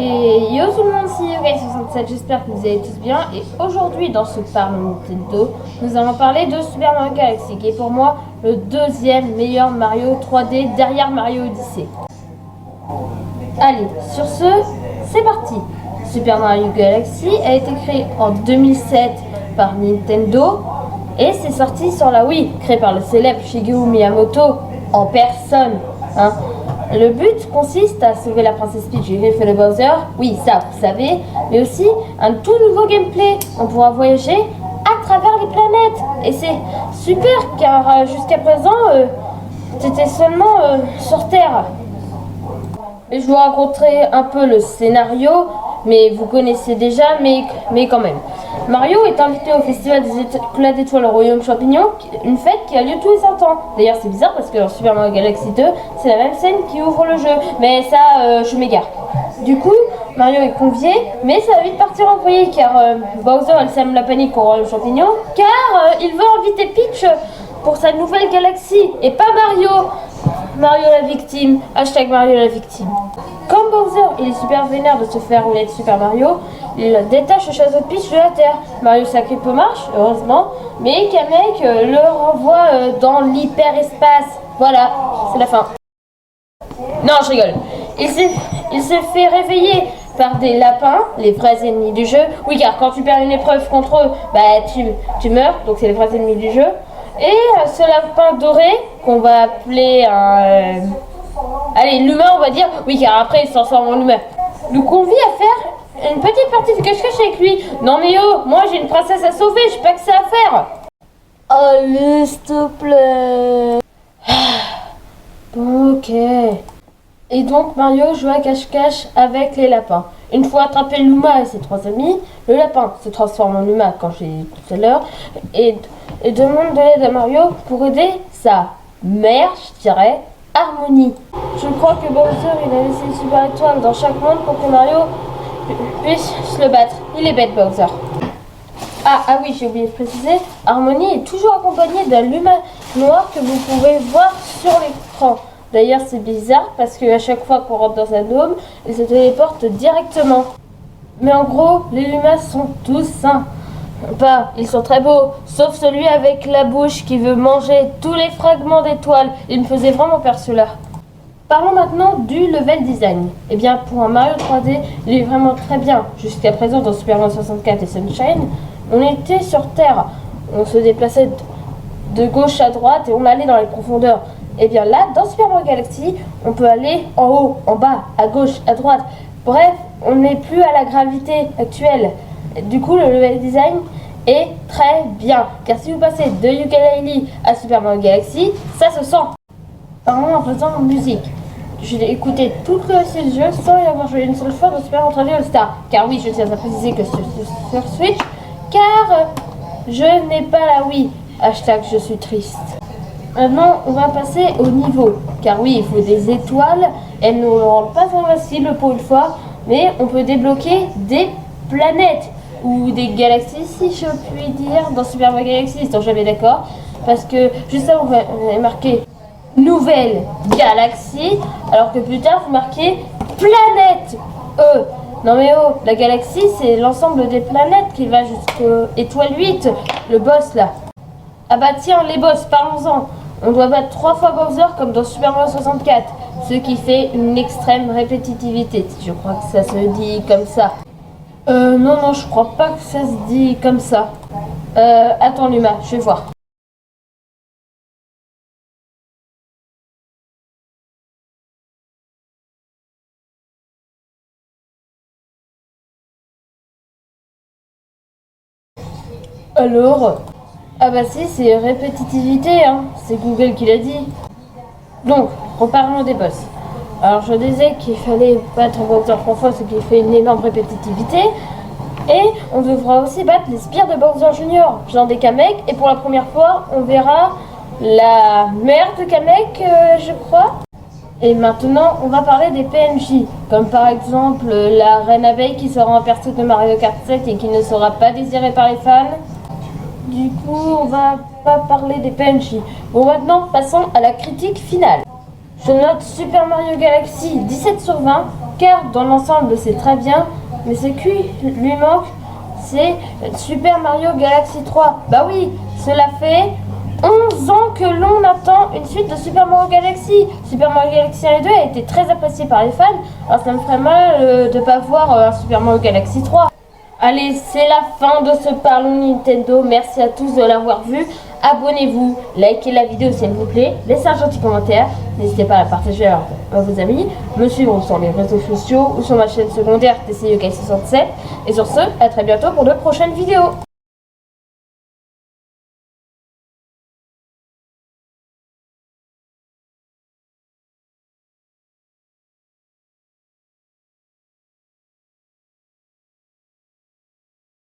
Et yo tout le monde, c'est Yogai67, j'espère que vous allez tous bien. Et aujourd'hui dans ce Parle Nintendo, nous allons parler de Super Mario Galaxy, qui est pour moi le deuxième meilleur Mario 3D derrière Mario Odyssey. Allez, sur ce, c'est parti. Super Mario Galaxy a été créé en 2007 par Nintendo et c'est sorti sur la Wii, créé par le célèbre Shigeru Miyamoto en personne. Le but consiste à sauver la princesse Peach et griffer le Bowser, oui ça vous savez, mais aussi un tout nouveau gameplay. On pourra voyager à travers les planètes et c'est super car jusqu'à présent c'était seulement sur Terre. Et je vous raconterai un peu le scénario, mais vous connaissez déjà, mais quand même. Mario est invité au festival des éclats d'étoiles au Royaume Champignon, une fête qui a lieu tous les 100 ans. D'ailleurs c'est bizarre parce que dans Super Mario Galaxy 2, c'est la même scène qui ouvre le jeu, mais ça je m'égare. Du coup, Mario est convié, mais ça va vite partir en vrille car Bowser elle sème la panique au Royaume Champignon, car il veut inviter Peach pour sa nouvelle galaxie, et pas Mario. Mario la victime, hashtag Mario la victime. Comme Bowser, il est super vénère de se faire rouler de Super Mario, il détache le château de Peach de la Terre. Mario s'agrippe aux marches, heureusement, mais Kamek le renvoie dans l'hyperespace. Voilà, c'est la fin. Non, je rigole. Il s'est fait réveiller par des lapins, les vrais ennemis du jeu. Oui, car quand tu perds une épreuve contre eux, bah tu meurs, donc c'est les vrais ennemis du jeu. Et ce lapin doré, qu'on va appeler un... allez, l'humain on va dire. Oui, car après il se transforme en humain. Nous convie à faire une petite partie de cache-cache avec lui. Non mais oh, moi j'ai une princesse à sauver, j'ai pas que ça à faire. Allez, s'il te plaît. Bon, ok. Et donc Mario joue à cache-cache avec les lapins. Une fois attrapé Luma et ses trois amis, le lapin se transforme en humain, quand j'ai dit tout à l'heure, et demande de l'aide à Mario pour aider sa mère, je dirais, Harmony. Je crois que Bowser il a laissé une super étoile dans chaque monde pour que Mario puisse se le battre. Il est bête Bowser. Ah oui, j'ai oublié de préciser, Harmony est toujours accompagnée d'un humain noir que vous pouvez voir sur l'écran. D'ailleurs c'est bizarre parce qu'à chaque fois qu'on rentre dans un dôme, il se téléporte directement. Mais en gros, les Lumas sont tous sains. Ils sont très beaux, sauf celui avec la bouche qui veut manger tous les fragments d'étoiles. Il me faisait vraiment peur celui-là. Parlons maintenant du level design. Eh bien pour un Mario 3D, il est vraiment très bien. Jusqu'à présent dans Super Mario 64 et Sunshine, on était sur Terre. On se déplaçait de gauche à droite et on allait dans les profondeurs. Et bien là, dans Super Mario Galaxy, on peut aller en haut, en bas, à gauche, à droite. Bref, on n'est plus à la gravité actuelle. Du coup, le level design est très bien. Car si vous passez de Yooka-Laylee à Super Mario Galaxy, ça se sent. Parlons à présent de musique. Je l'ai écouté tout le récit du jeu sans y avoir joué une seule fois dans Super Mario 3D All-Star. Car oui, je tiens à préciser que sur Switch, car je n'ai pas la Wii. Hashtag je suis triste. Maintenant, on va passer au niveau. Car oui, il faut des étoiles. Elles ne nous rendent pas invincibles pour une fois. Mais on peut débloquer des planètes. Ou des galaxies, si je puis dire, dans Super Mario Galaxy. Ils sont jamais d'accord. Parce que juste là, on va marquer Nouvelle Galaxie. Alors que plus tard, vous marquez Planète. Non mais oh, la galaxie, c'est l'ensemble des planètes qui va jusqu'au étoile 8. Le boss là. Ah bah tiens, les boss, parlons-en. On doit battre 3 fois Bowser comme dans Super Mario 64, ce qui fait une extrême répétitivité. Je crois que ça se dit comme ça. Non, je crois pas que ça se dit comme ça. Attends Luma, je vais voir. Alors... ah bah si, c'est répétitivité, c'est Google qui l'a dit. Donc, reparlons des boss. Alors je disais qu'il fallait battre Bowser 3 fois, ce qui fait une énorme répétitivité. Et on devra aussi battre les spires de Bowser Junior, genre des Kamek. Et pour la première fois, on verra la mère de Kamek, je crois. Et maintenant, on va parler des PNJ, comme par exemple la Reine Abeille qui sera en perso de Mario Kart 7 et qui ne sera pas désirée par les fans. Du coup, on va pas parler des PNJ. Bon, maintenant, passons à la critique finale. Je note Super Mario Galaxy 17 sur 20, car dans l'ensemble c'est très bien, mais ce qui lui manque, c'est Super Mario Galaxy 3. Bah oui, cela fait 11 ans que l'on attend une suite de Super Mario Galaxy. Super Mario Galaxy 1 et 2 a été très apprécié par les fans, alors ça me ferait mal de ne pas voir un Super Mario Galaxy 3. Allez, c'est la fin de ce Parlons Nintendo. Merci à tous de l'avoir vu. Abonnez-vous, likez la vidéo s'il vous plaît, laissez un gentil commentaire. N'hésitez pas à la partager à vos amis, me suivre sur les réseaux sociaux ou sur ma chaîne secondaire TCUK67. Et sur ce, à très bientôt pour de prochaines vidéos.